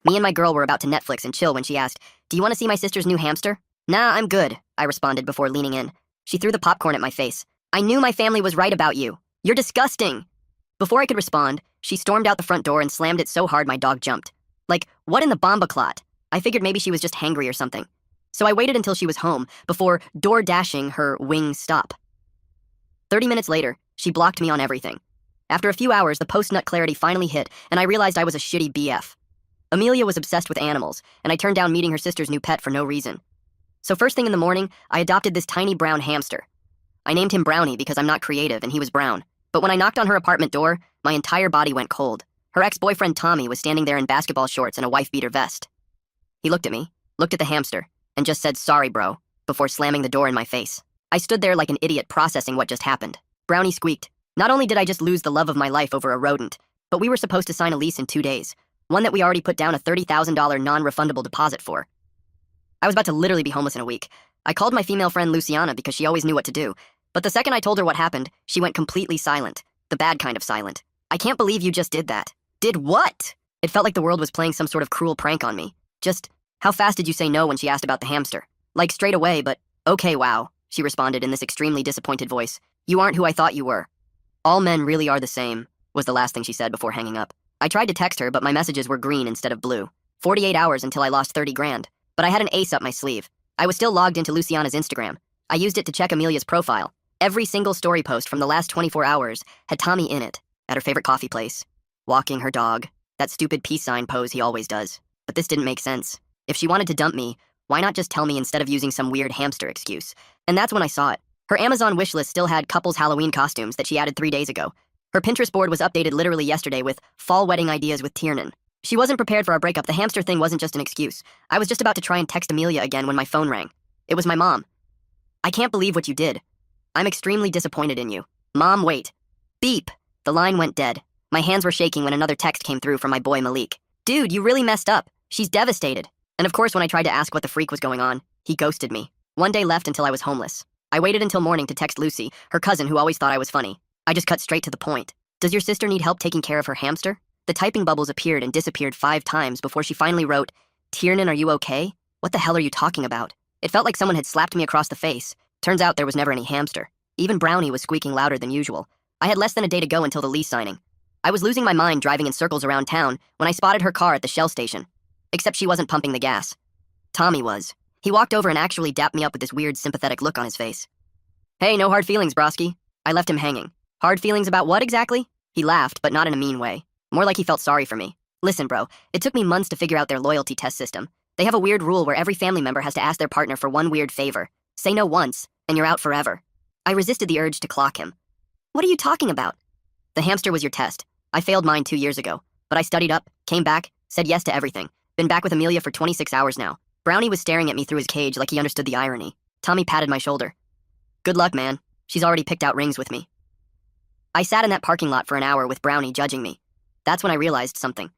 Me and my girl were about to Netflix and chill when she asked, "Do you want to see my sister's new hamster?" "Nah, I'm good," I responded before leaning in. She threw the popcorn at my face. "I knew my family was right about you. You're disgusting." Before I could respond, she stormed out the front door and slammed it so hard my dog jumped. Like, what in the bomba clot? I figured maybe she was just hangry or something. So I waited until she was home before door-dashing her wing stop. 30 minutes later, she blocked me on everything. After a few hours, the post-nut clarity finally hit, and I realized I was a shitty BF. Amelia was obsessed with animals, and I turned down meeting her sister's new pet for no reason. So first thing in the morning, I adopted this tiny brown hamster. I named him Brownie because I'm not creative and he was brown. But when I knocked on her apartment door, my entire body went cold. Her ex-boyfriend Tommy was standing there in basketball shorts and a wife-beater vest. He looked at me, looked at the hamster, and just said, "Sorry, bro," before slamming the door in my face. I stood there like an idiot processing what just happened. Brownie squeaked. Not only did I just lose the love of my life over a rodent, but we were supposed to sign a lease in 2 days, one that we already put down a $30,000 non-refundable deposit for. I was about to literally be homeless in a week. I called my female friend Luciana because she always knew what to do, but the second I told her what happened, she went completely silent. The bad kind of silent. "I can't believe you just did that." "Did what?" It felt like the world was playing some sort of cruel prank on me. Just, "How fast did you say no when she asked about the hamster?" Like straight away, but, "Okay, wow," she responded in this extremely disappointed voice. "You aren't who I thought you were." "All men really are the same," was the last thing she said before hanging up. I tried to text her, but my messages were green instead of blue. 48 hours until I lost 30 grand. But I had an ace up my sleeve. I was still logged into Luciana's Instagram. I used it to check Amelia's profile. Every single story post from the last 24 hours had Tommy in it, at her favorite coffee place, walking her dog, that stupid peace sign pose he always does. But this didn't make sense. If she wanted to dump me, why not just tell me instead of using some weird hamster excuse? And that's when I saw it. Her Amazon wishlist still had couples Halloween costumes that she added 3 days ago. Her Pinterest board was updated literally yesterday with fall wedding ideas with Tiernan. She wasn't prepared for our breakup. The hamster thing wasn't just an excuse. I was just about to try and text Amelia again when my phone rang. It was my mom. "I can't believe what you did. I'm extremely disappointed in you." "Mom, wait." Beep. The line went dead. My hands were shaking when another text came through from my boy Malik. "Dude, you really messed up. She's devastated." And of course, when I tried to ask what the freak was going on, he ghosted me. 1 day left until I was homeless. I waited until morning to text Lucy, her cousin who always thought I was funny. I just cut straight to the point. "Does your sister need help taking care of her hamster?" The typing bubbles appeared and disappeared 5 times before she finally wrote, "Tiernan, are you okay? What the hell are you talking about?" It felt like someone had slapped me across the face. Turns out there was never any hamster. Even Brownie was squeaking louder than usual. I had less than a day to go until the lease signing. I was losing my mind driving in circles around town when I spotted her car at the Shell station. Except she wasn't pumping the gas. Tommy was. He walked over and actually dapped me up with this weird sympathetic look on his face. "Hey, no hard feelings, broski." I left him hanging. "Hard feelings about what exactly?" He laughed, but not in a mean way. More like he felt sorry for me. "Listen, bro, it took me months to figure out their loyalty test system. They have a weird rule where every family member has to ask their partner for one weird favor. Say no once, and you're out forever." I resisted the urge to clock him. "What are you talking about?" "The hamster was your test. I failed mine 2 years ago, but I studied up, came back, said yes to everything. Been back with Amelia for 26 hours now." Brownie was staring at me through his cage like he understood the irony. Tommy patted my shoulder. "Good luck, man. She's already picked out rings with me." I sat in that parking lot for an hour with Brownie judging me. That's when I realized something.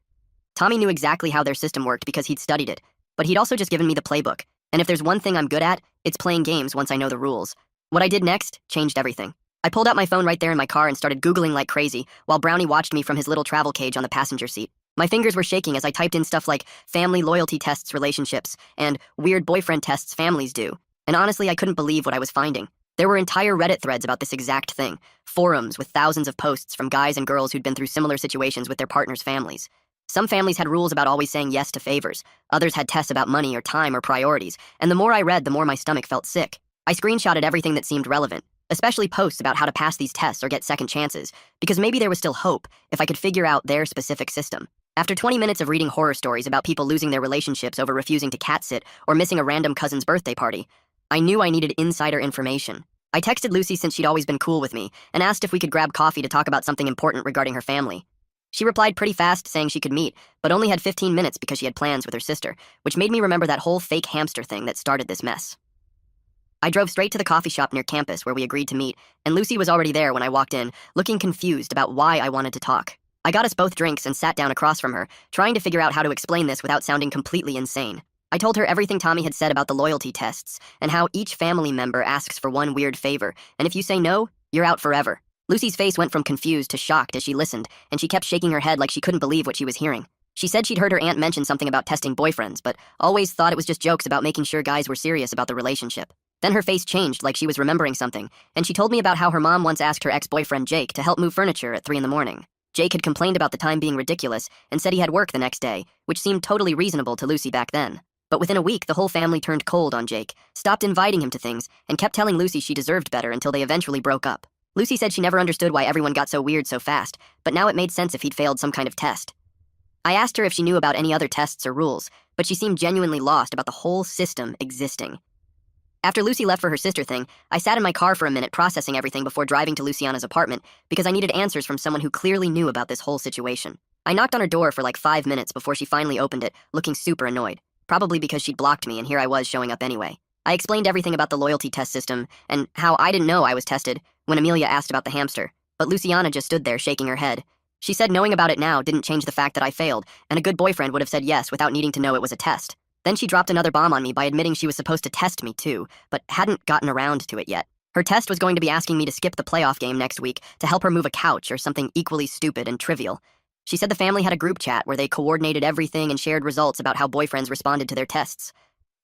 Tommy knew exactly how their system worked because he'd studied it, but he'd also just given me the playbook. And if there's one thing I'm good at, it's playing games once I know the rules. What I did next changed everything. I pulled out my phone right there in my car and started Googling like crazy, while Brownie watched me from his little travel cage on the passenger seat. My fingers were shaking as I typed in stuff like family loyalty tests relationships and weird boyfriend tests families do. And honestly, I couldn't believe what I was finding. There were entire Reddit threads about this exact thing, forums with thousands of posts from guys and girls who'd been through similar situations with their partners' families. Some families had rules about always saying yes to favors, others had tests about money or time or priorities, and the more I read, the more my stomach felt sick. I screenshotted everything that seemed relevant, especially posts about how to pass these tests or get second chances, because maybe there was still hope if I could figure out their specific system. After 20 minutes of reading horror stories about people losing their relationships over refusing to cat sit or missing a random cousin's birthday party, I knew I needed insider information. I texted Lucy since she'd always been cool with me and asked if we could grab coffee to talk about something important regarding her family. She replied pretty fast saying she could meet, but only had 15 minutes because she had plans with her sister, which made me remember that whole fake hamster thing that started this mess. I drove straight to the coffee shop near campus where we agreed to meet, and Lucy was already there when I walked in, looking confused about why I wanted to talk. I got us both drinks and sat down across from her, trying to figure out how to explain this without sounding completely insane. I told her everything Tommy had said about the loyalty tests, and how each family member asks for one weird favor, and if you say no, you're out forever. Lucy's face went from confused to shocked as she listened, and she kept shaking her head like she couldn't believe what she was hearing. She said she'd heard her aunt mention something about testing boyfriends, but always thought it was just jokes about making sure guys were serious about the relationship. Then her face changed like she was remembering something, and she told me about how her mom once asked her ex-boyfriend Jake to help move furniture at 3 in the morning. Jake had complained about the time being ridiculous and said he had work the next day, which seemed totally reasonable to Lucy back then. But within a week, the whole family turned cold on Jake, stopped inviting him to things, and kept telling Lucy she deserved better until they eventually broke up. Lucy said she never understood why everyone got so weird so fast, but now it made sense if he'd failed some kind of test. I asked her if she knew about any other tests or rules, but she seemed genuinely lost about the whole system existing. After Lucy left for her sister thing, I sat in my car for a minute processing everything before driving to Luciana's apartment because I needed answers from someone who clearly knew about this whole situation. I knocked on her door for like 5 minutes before she finally opened it, looking super annoyed, probably because she'd blocked me and here I was showing up anyway. I explained everything about the loyalty test system and how I didn't know I was tested when Amelia asked about the hamster, but Luciana just stood there shaking her head. She said knowing about it now didn't change the fact that I failed, and a good boyfriend would have said yes without needing to know it was a test. Then she dropped another bomb on me by admitting she was supposed to test me too, but hadn't gotten around to it yet. Her test was going to be asking me to skip the playoff game next week to help her move a couch or something equally stupid and trivial. She said the family had a group chat where they coordinated everything and shared results about how boyfriends responded to their tests.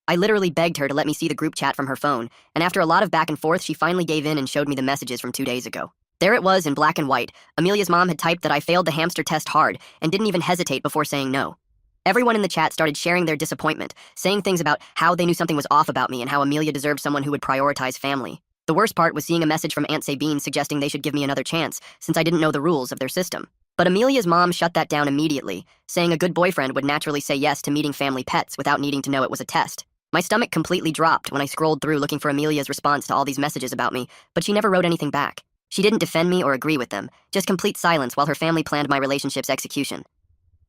I literally begged her to let me see the group chat from her phone, and after a lot of back and forth, she finally gave in and showed me the messages from 2 days ago. There it was in black and white. Amelia's mom had typed that I failed the hamster test hard and didn't even hesitate before saying no. Everyone in the chat started sharing their disappointment, saying things about how they knew something was off about me and how Amelia deserved someone who would prioritize family. The worst part was seeing a message from Aunt Sabine suggesting they should give me another chance since I didn't know the rules of their system. But Amelia's mom shut that down immediately, saying a good boyfriend would naturally say yes to meeting family pets without needing to know it was a test. My stomach completely dropped when I scrolled through looking for Amelia's response to all these messages about me, but she never wrote anything back. She didn't defend me or agree with them, just complete silence while her family planned my relationship's execution.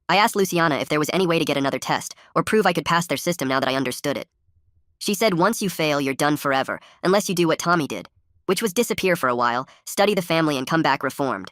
I asked Luciana if there was any way to get another test or prove I could pass their system now that I understood it. She said once you fail, you're done forever, unless you do what Tommy did, which was disappear for a while, study the family, and come back reformed.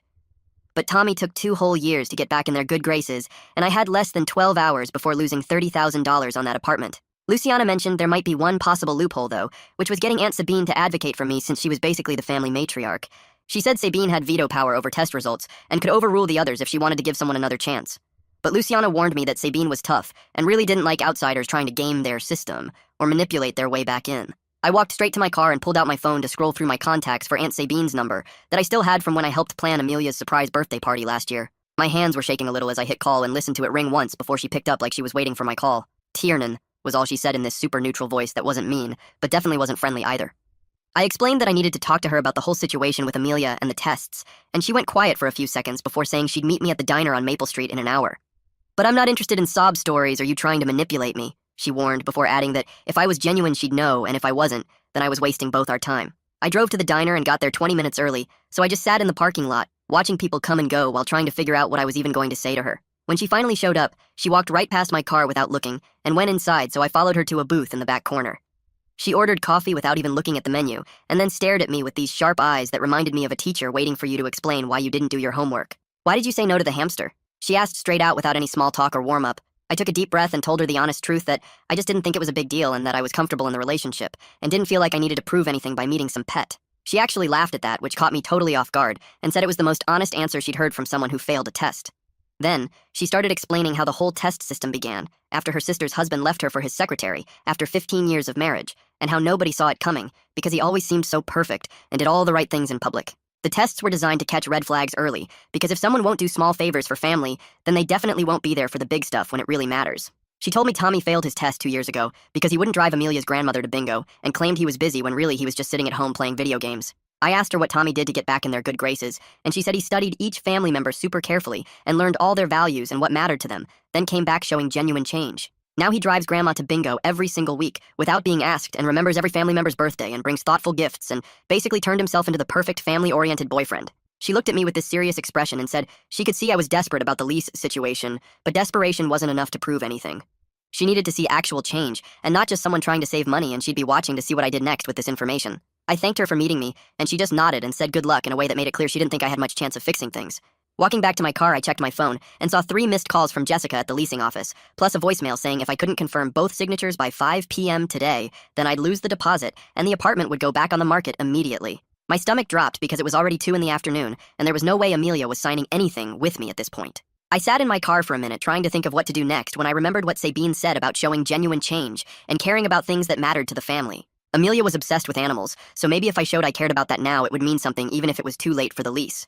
But Tommy took 2 whole years to get back in their good graces, and I had less than 12 hours before losing $30,000 on that apartment. Luciana mentioned there might be one possible loophole, though, which was getting Aunt Sabine to advocate for me since she was basically the family matriarch. She said Sabine had veto power over test results and could overrule the others if she wanted to give someone another chance. But Luciana warned me that Sabine was tough and really didn't like outsiders trying to game their system or manipulate their way back in. I walked straight to my car and pulled out my phone to scroll through my contacts for Aunt Sabine's number that I still had from when I helped plan Amelia's surprise birthday party last year. My hands were shaking a little as I hit call and listened to it ring once before she picked up like she was waiting for my call. Tiernan was all she said in this super neutral voice that wasn't mean, but definitely wasn't friendly either. I explained that I needed to talk to her about the whole situation with Amelia and the tests, and she went quiet for a few seconds before saying she'd meet me at the diner on Maple Street in an hour. But I'm not interested in sob stories or you trying to manipulate me, she warned before adding that if I was genuine she'd know, and if I wasn't, then I was wasting both our time. I drove to the diner and got there 20 minutes early, so I just sat in the parking lot, watching people come and go while trying to figure out what I was even going to say to her. When she finally showed up, she walked right past my car without looking and went inside, so I followed her to a booth in the back corner. She ordered coffee without even looking at the menu, and then stared at me with these sharp eyes that reminded me of a teacher waiting for you to explain why you didn't do your homework. Why did you say no to the hamster? She asked straight out without any small talk or warm-up. I took a deep breath and told her the honest truth that I just didn't think it was a big deal and that I was comfortable in the relationship and didn't feel like I needed to prove anything by meeting some pet. She actually laughed at that, which caught me totally off guard, and said it was the most honest answer she'd heard from someone who failed a test. Then, she started explaining how the whole test system began, after her sister's husband left her for his secretary, after 15 years of marriage, and how nobody saw it coming, because he always seemed so perfect and did all the right things in public. The tests were designed to catch red flags early, because if someone won't do small favors for family, then they definitely won't be there for the big stuff when it really matters. She told me Tommy failed his test 2 years ago because he wouldn't drive Amelia's grandmother to bingo and claimed he was busy when really he was just sitting at home playing video games. I asked her what Tommy did to get back in their good graces, and she said he studied each family member super carefully and learned all their values and what mattered to them, then came back showing genuine change. Now he drives Grandma to bingo every single week without being asked and remembers every family member's birthday and brings thoughtful gifts and basically turned himself into the perfect family-oriented boyfriend. She looked at me with this serious expression and said she could see I was desperate about the lease situation, but desperation wasn't enough to prove anything. She needed to see actual change, and not just someone trying to save money, and she'd be watching to see what I did next with this information. I thanked her for meeting me, and she just nodded and said good luck in a way that made it clear she didn't think I had much chance of fixing things. Walking back to my car, I checked my phone and saw 3 missed calls from Jessica at the leasing office, plus a voicemail saying if I couldn't confirm both signatures by 5 p.m. today, then I'd lose the deposit and the apartment would go back on the market immediately. My stomach dropped because it was already 2 in the afternoon, and there was no way Amelia was signing anything with me at this point. I sat in my car for a minute trying to think of what to do next when I remembered what Sabine said about showing genuine change and caring about things that mattered to the family. Amelia was obsessed with animals, so maybe if I showed I cared about that now, it would mean something even if it was too late for the lease.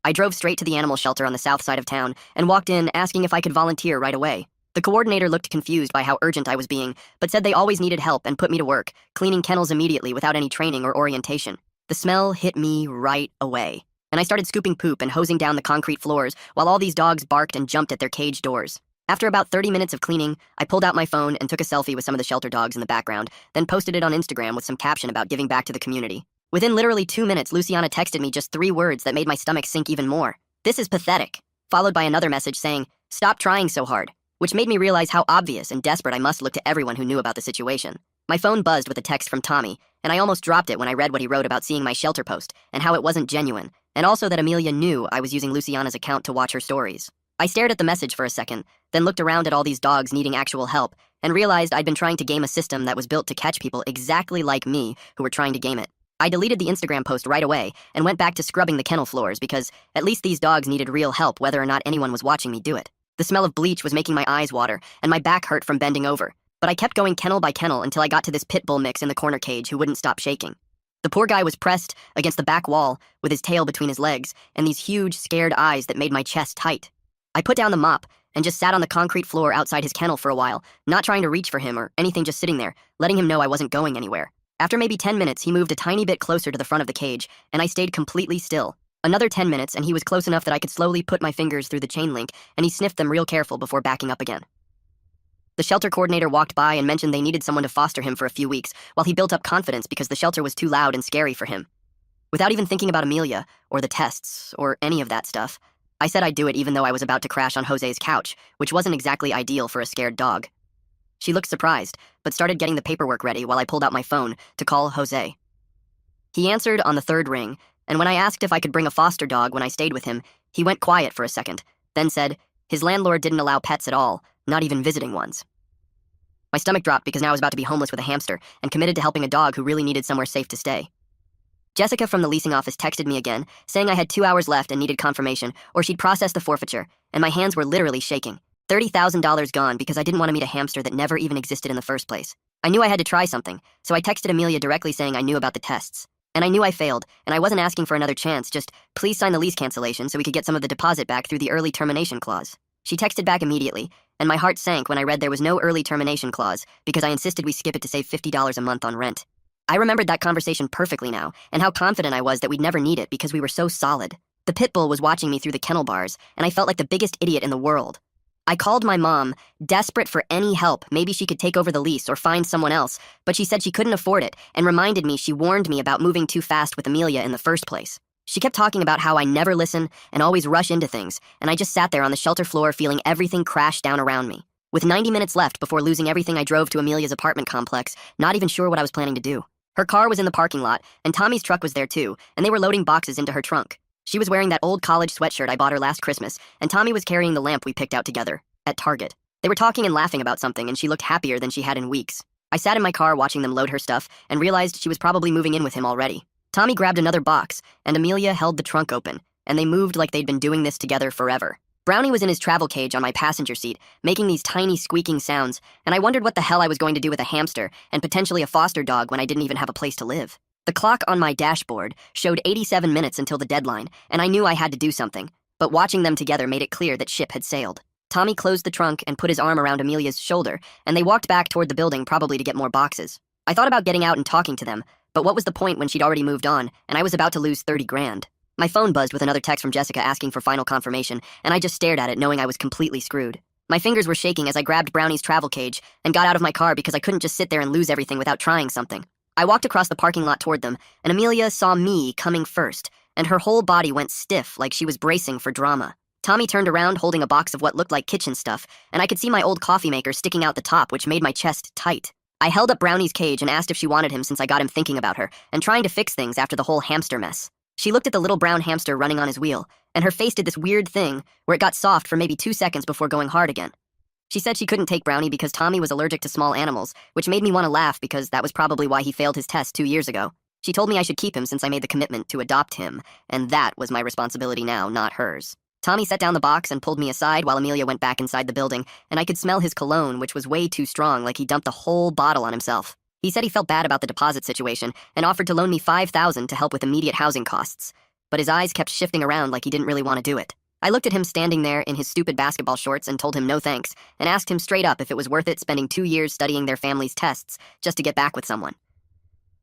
I drove straight to the animal shelter on the south side of town and walked in asking if I could volunteer right away. The coordinator looked confused by how urgent I was being, but said they always needed help and put me to work, cleaning kennels immediately without any training or orientation. The smell hit me right away, and I started scooping poop and hosing down the concrete floors while all these dogs barked and jumped at their cage doors. After about 30 minutes of cleaning, I pulled out my phone and took a selfie with some of the shelter dogs in the background, then posted it on Instagram with some caption about giving back to the community. Within literally 2 minutes, Luciana texted me just 3 words that made my stomach sink even more. "This is pathetic," followed by another message saying, "Stop trying so hard," which made me realize how obvious and desperate I must look to everyone who knew about the situation. My phone buzzed with a text from Tommy, and I almost dropped it when I read what he wrote about seeing my shelter post and how it wasn't genuine, and also that Amelia knew I was using Luciana's account to watch her stories. I stared at the message for a second, then looked around at all these dogs needing actual help, and realized I'd been trying to game a system that was built to catch people exactly like me who were trying to game it. I deleted the Instagram post right away and went back to scrubbing the kennel floors because at least these dogs needed real help whether or not anyone was watching me do it. The smell of bleach was making my eyes water and my back hurt from bending over, but I kept going kennel by kennel until I got to this pit bull mix in the corner cage who wouldn't stop shaking. The poor guy was pressed against the back wall with his tail between his legs and these huge, scared eyes that made my chest tight. I put down the mop and just sat on the concrete floor outside his kennel for a while, not trying to reach for him or anything, just sitting there, letting him know I wasn't going anywhere. After maybe 10 minutes, he moved a tiny bit closer to the front of the cage, and I stayed completely still. Another 10 minutes, and he was close enough that I could slowly put my fingers through the chain link, and he sniffed them real careful before backing up again. The shelter coordinator walked by and mentioned they needed someone to foster him for a few weeks, while he built up confidence because the shelter was too loud and scary for him. Without even thinking about Amelia, or the tests, or any of that stuff, I said I'd do it even though I was about to crash on Jose's couch, which wasn't exactly ideal for a scared dog. She looked surprised, but started getting the paperwork ready while I pulled out my phone to call Jose. He answered on the 3rd ring, and when I asked if I could bring a foster dog when I stayed with him, he went quiet for a second, then said his landlord didn't allow pets at all, not even visiting ones. My stomach dropped because now I was about to be homeless with a hamster and committed to helping a dog who really needed somewhere safe to stay. Jessica from the leasing office texted me again, saying I had 2 hours left and needed confirmation, or she'd process the forfeiture, and my hands were literally shaking. $30,000 gone because I didn't want to meet a hamster that never even existed in the first place. I knew I had to try something, so I texted Amelia directly saying I knew about the tests. And I knew I failed, and I wasn't asking for another chance, just please sign the lease cancellation so we could get some of the deposit back through the early termination clause. She texted back immediately, and my heart sank when I read there was no early termination clause because I insisted we skip it to save $50 a month on rent. I remembered that conversation perfectly now, and how confident I was that we'd never need it because we were so solid. The pit bull was watching me through the kennel bars, and I felt like the biggest idiot in the world. I called my mom, desperate for any help. Maybe she could take over the lease or find someone else, but she said she couldn't afford it and reminded me she warned me about moving too fast with Amelia in the first place. She kept talking about how I never listen and always rush into things, and I just sat there on the shelter floor feeling everything crash down around me. With 90 minutes left before losing everything, I drove to Amelia's apartment complex, not even sure what I was planning to do. Her car was in the parking lot, and Tommy's truck was there too, and they were loading boxes into her trunk. She was wearing that old college sweatshirt I bought her last Christmas, and Tommy was carrying the lamp we picked out together at Target. They were talking and laughing about something, and she looked happier than she had in weeks. I sat in my car watching them load her stuff and realized she was probably moving in with him already. Tommy grabbed another box, and Amelia held the trunk open, and they moved like they'd been doing this together forever. Brownie was in his travel cage on my passenger seat, making these tiny squeaking sounds, and I wondered what the hell I was going to do with a hamster and potentially a foster dog when I didn't even have a place to live. The clock on my dashboard showed 87 minutes until the deadline, and I knew I had to do something, but watching them together made it clear that ship had sailed. Tommy closed the trunk and put his arm around Amelia's shoulder, and they walked back toward the building, probably to get more boxes. I thought about getting out and talking to them, but what was the point when she'd already moved on, and I was about to lose 30 grand? My phone buzzed with another text from Jessica asking for final confirmation, and I just stared at it knowing I was completely screwed. My fingers were shaking as I grabbed Brownie's travel cage and got out of my car because I couldn't just sit there and lose everything without trying something. I walked across the parking lot toward them, and Amelia saw me coming first, and her whole body went stiff like she was bracing for drama. Tommy turned around holding a box of what looked like kitchen stuff, and I could see my old coffee maker sticking out the top, which made my chest tight. I held up Brownie's cage and asked if she wanted him since I got him thinking about her and trying to fix things after the whole hamster mess. She looked at the little brown hamster running on his wheel, and her face did this weird thing where it got soft for maybe 2 seconds before going hard again. She said she couldn't take Brownie because Tommy was allergic to small animals, which made me want to laugh because that was probably why he failed his test 2 years ago. She told me I should keep him since I made the commitment to adopt him, and that was my responsibility now, not hers. Tommy set down the box and pulled me aside while Amelia went back inside the building, and I could smell his cologne, which was way too strong, like he dumped a whole bottle on himself. He said he felt bad about the deposit situation and offered to loan me $5,000 to help with immediate housing costs, but his eyes kept shifting around like he didn't really want to do it. I looked at him standing there in his stupid basketball shorts and told him no thanks, and asked him straight up if it was worth it spending 2 years studying their family's tests just to get back with someone.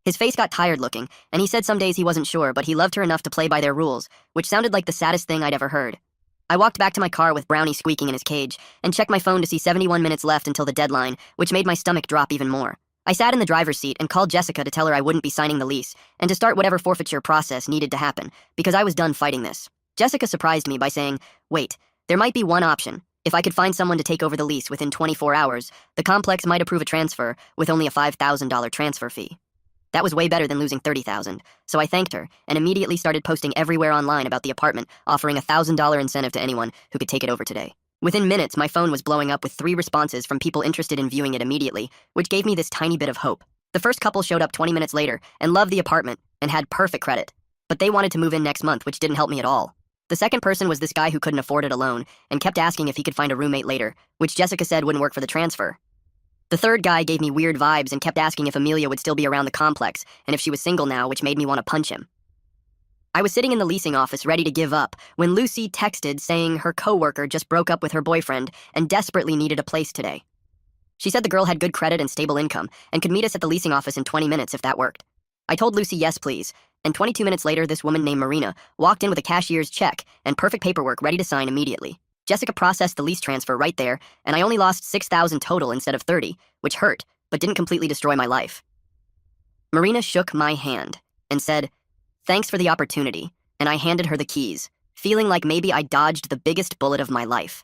His face got tired looking, and he said some days he wasn't sure, but he loved her enough to play by their rules, which sounded like the saddest thing I'd ever heard. I walked back to my car with Brownie squeaking in his cage, and checked my phone to see 71 minutes left until the deadline, which made my stomach drop even more. I sat in the driver's seat and called Jessica to tell her I wouldn't be signing the lease, and to start whatever forfeiture process needed to happen, because I was done fighting this. Jessica surprised me by saying, "Wait, there might be one option. If I could find someone to take over the lease within 24 hours, the complex might approve a transfer with only a $5,000 transfer fee." That was way better than losing $30,000, so I thanked her and immediately started posting everywhere online about the apartment, offering a $1,000 incentive to anyone who could take it over today. Within minutes, my phone was blowing up with 3 responses from people interested in viewing it immediately, which gave me this tiny bit of hope. The first couple showed up 20 minutes later and loved the apartment and had perfect credit, but they wanted to move in next month, which didn't help me at all. The second person was this guy who couldn't afford it alone and kept asking if he could find a roommate later, which Jessica said wouldn't work for the transfer. The third guy gave me weird vibes and kept asking if Amelia would still be around the complex and if she was single now, which made me want to punch him. I was sitting in the leasing office ready to give up when Lucy texted saying her coworker just broke up with her boyfriend and desperately needed a place today. She said the girl had good credit and stable income and could meet us at the leasing office in 20 minutes if that worked. I told Lucy yes, please, and 22 minutes later this woman named Marina walked in with a cashier's check and perfect paperwork ready to sign immediately. Jessica processed the lease transfer right there, and I only lost $6,000 total instead of 30, which hurt, but didn't completely destroy my life. Marina shook my hand and said, "Thanks for the opportunity," and I handed her the keys, feeling like maybe I dodged the biggest bullet of my life.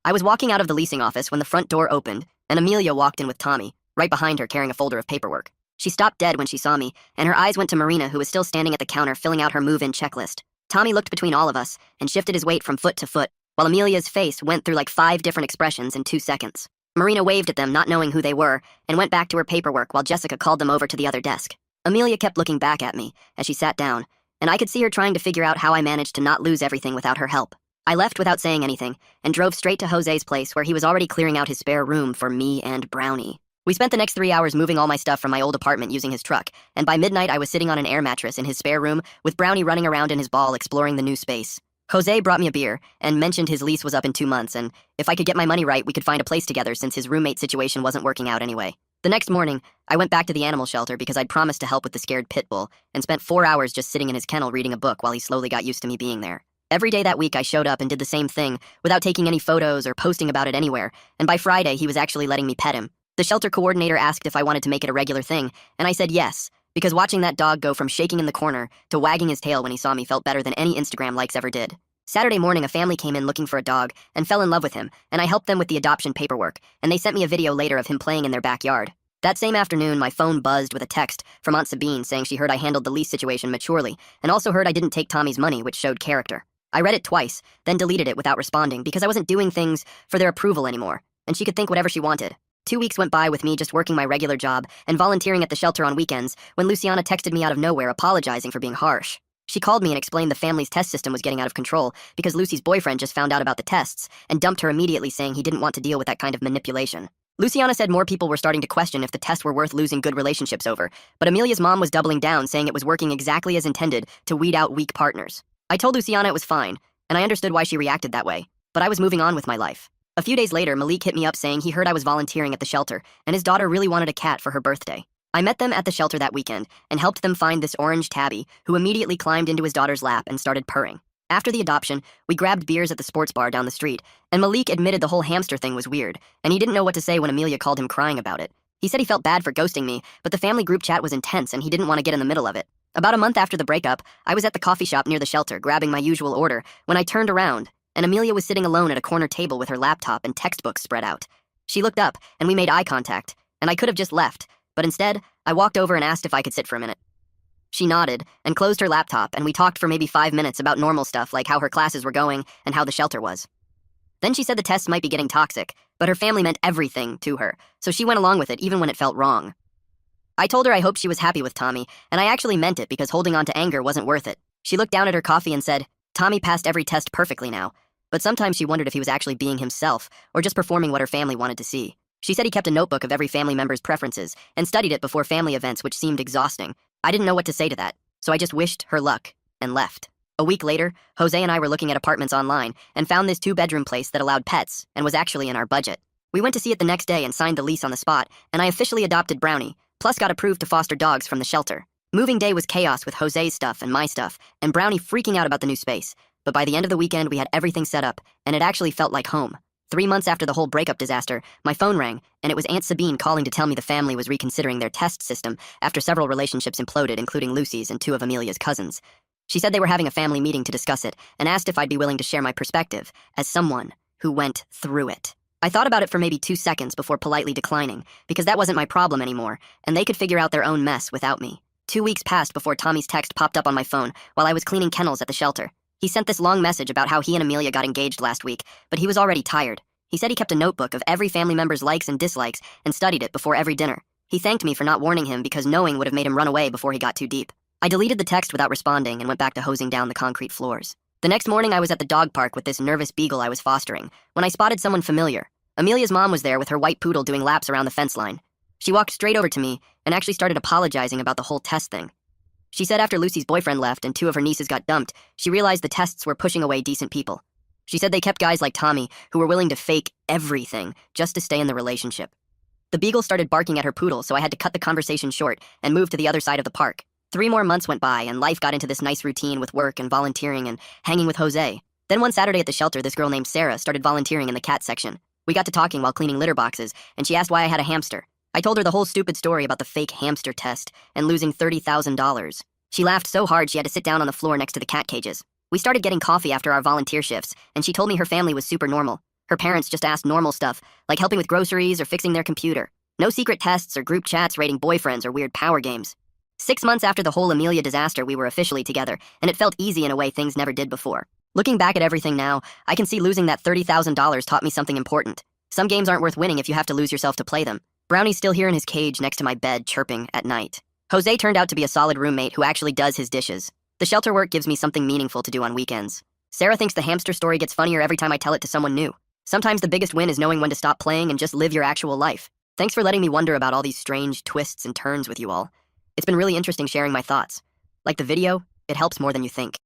I was walking out of the leasing office when the front door opened, and Amelia walked in with Tommy, right behind her carrying a folder of paperwork. She stopped dead when she saw me, and her eyes went to Marina, who was still standing at the counter filling out her move-in checklist. Tommy looked between all of us and shifted his weight from foot to foot, while Amelia's face went through like 5 different expressions in 2 seconds. Marina waved at them, not knowing who they were, and went back to her paperwork while Jessica called them over to the other desk. Amelia kept looking back at me as she sat down, and I could see her trying to figure out how I managed to not lose everything without her help. I left without saying anything and drove straight to Jose's place where he was already clearing out his spare room for me and Brownie. We spent the next 3 hours moving all my stuff from my old apartment using his truck, and by midnight I was sitting on an air mattress in his spare room with Brownie running around in his ball exploring the new space. Jose brought me a beer and mentioned his lease was up in 2 months, and if I could get my money right, we could find a place together since his roommate situation wasn't working out anyway. The next morning, I went back to the animal shelter because I'd promised to help with the scared pit bull and spent 4 hours just sitting in his kennel reading a book while he slowly got used to me being there. Every day that week I showed up and did the same thing without taking any photos or posting about it anywhere, and by Friday he was actually letting me pet him. The shelter coordinator asked if I wanted to make it a regular thing, and I said yes, because watching that dog go from shaking in the corner to wagging his tail when he saw me felt better than any Instagram likes ever did. Saturday morning, a family came in looking for a dog and fell in love with him, and I helped them with the adoption paperwork, and they sent me a video later of him playing in their backyard. That same afternoon, my phone buzzed with a text from Aunt Sabine saying she heard I handled the lease situation maturely, and also heard I didn't take Tommy's money, which showed character. I read it twice, then deleted it without responding because I wasn't doing things for their approval anymore, and she could think whatever she wanted. 2 weeks went by with me just working my regular job and volunteering at the shelter on weekends when Luciana texted me out of nowhere apologizing for being harsh. She called me and explained the family's test system was getting out of control because Lucy's boyfriend just found out about the tests and dumped her immediately, saying he didn't want to deal with that kind of manipulation. Luciana said more people were starting to question if the tests were worth losing good relationships over, but Amelia's mom was doubling down, saying it was working exactly as intended to weed out weak partners. I told Luciana it was fine, and I understood why she reacted that way, but I was moving on with my life. A few days later, Malik hit me up saying he heard I was volunteering at the shelter, and his daughter really wanted a cat for her birthday. I met them at the shelter that weekend and helped them find this orange tabby, who immediately climbed into his daughter's lap and started purring. After the adoption, we grabbed beers at the sports bar down the street, and Malik admitted the whole hamster thing was weird, and he didn't know what to say when Amelia called him crying about it. He said he felt bad for ghosting me, but the family group chat was intense and he didn't want to get in the middle of it. About a month after the breakup, I was at the coffee shop near the shelter grabbing my usual order when I turned around, and Amelia was sitting alone at a corner table with her laptop and textbooks spread out. She looked up, and we made eye contact, and I could have just left, but instead, I walked over and asked if I could sit for a minute. She nodded and closed her laptop, and we talked for maybe 5 minutes about normal stuff like how her classes were going and how the shelter was. Then she said the tests might be getting toxic, but her family meant everything to her, so she went along with it even when it felt wrong. I told her I hoped she was happy with Tommy, and I actually meant it because holding on to anger wasn't worth it. She looked down at her coffee and said, Tommy passed every test perfectly now, but sometimes she wondered if he was actually being himself or just performing what her family wanted to see. She said he kept a notebook of every family member's preferences and studied it before family events, which seemed exhausting. I didn't know what to say to that, so I just wished her luck and left. A week later, Jose and I were looking at apartments online and found this 2-bedroom place that allowed pets and was actually in our budget. We went to see it the next day and signed the lease on the spot, and I officially adopted Brownie, plus got approved to foster dogs from the shelter. Moving day was chaos with Jose's stuff and my stuff, and Brownie freaking out about the new space. But by the end of the weekend, we had everything set up, and it actually felt like home. 3 months after the whole breakup disaster, my phone rang, and it was Aunt Sabine calling to tell me the family was reconsidering their test system after several relationships imploded, including Lucy's and 2 of Amelia's cousins. She said they were having a family meeting to discuss it, and asked if I'd be willing to share my perspective, as someone who went through it. I thought about it for maybe 2 seconds before politely declining, because that wasn't my problem anymore, and they could figure out their own mess without me. 2 weeks passed before Tommy's text popped up on my phone while I was cleaning kennels at the shelter. He sent this long message about how he and Amelia got engaged last week, but he was already tired. He said he kept a notebook of every family member's likes and dislikes and studied it before every dinner. He thanked me for not warning him because knowing would have made him run away before he got too deep. I deleted the text without responding and went back to hosing down the concrete floors. The next morning, I was at the dog park with this nervous beagle I was fostering when I spotted someone familiar. Amelia's mom was there with her white poodle doing laps around the fence line. She walked straight over to me and actually started apologizing about the whole test thing. She said after Lucy's boyfriend left and 2 of her nieces got dumped, she realized the tests were pushing away decent people. She said they kept guys like Tommy who were willing to fake everything just to stay in the relationship. The beagle started barking at her poodle, so I had to cut the conversation short and move to the other side of the park. 3 more months went by, and life got into this nice routine with work and volunteering and hanging with Jose. Then one Saturday at the shelter, this girl named Sarah started volunteering in the cat section. We got to talking while cleaning litter boxes, and she asked why I had a hamster. I told her the whole stupid story about the fake hamster test and losing $30,000. She laughed so hard she had to sit down on the floor next to the cat cages. We started getting coffee after our volunteer shifts, and she told me her family was super normal. Her parents just asked normal stuff, like helping with groceries or fixing their computer. No secret tests or group chats rating boyfriends or weird power games. 6 months after the whole Amelia disaster, we were officially together, and it felt easy in a way things never did before. Looking back at everything now, I can see losing that $30,000 taught me something important. Some games aren't worth winning if you have to lose yourself to play them. Brownie's still here in his cage next to my bed, chirping at night. Jose turned out to be a solid roommate who actually does his dishes. The shelter work gives me something meaningful to do on weekends. Sarah thinks the hamster story gets funnier every time I tell it to someone new. Sometimes the biggest win is knowing when to stop playing and just live your actual life. Thanks for letting me wonder about all these strange twists and turns with you all. It's been really interesting sharing my thoughts. Like the video, it helps more than you think.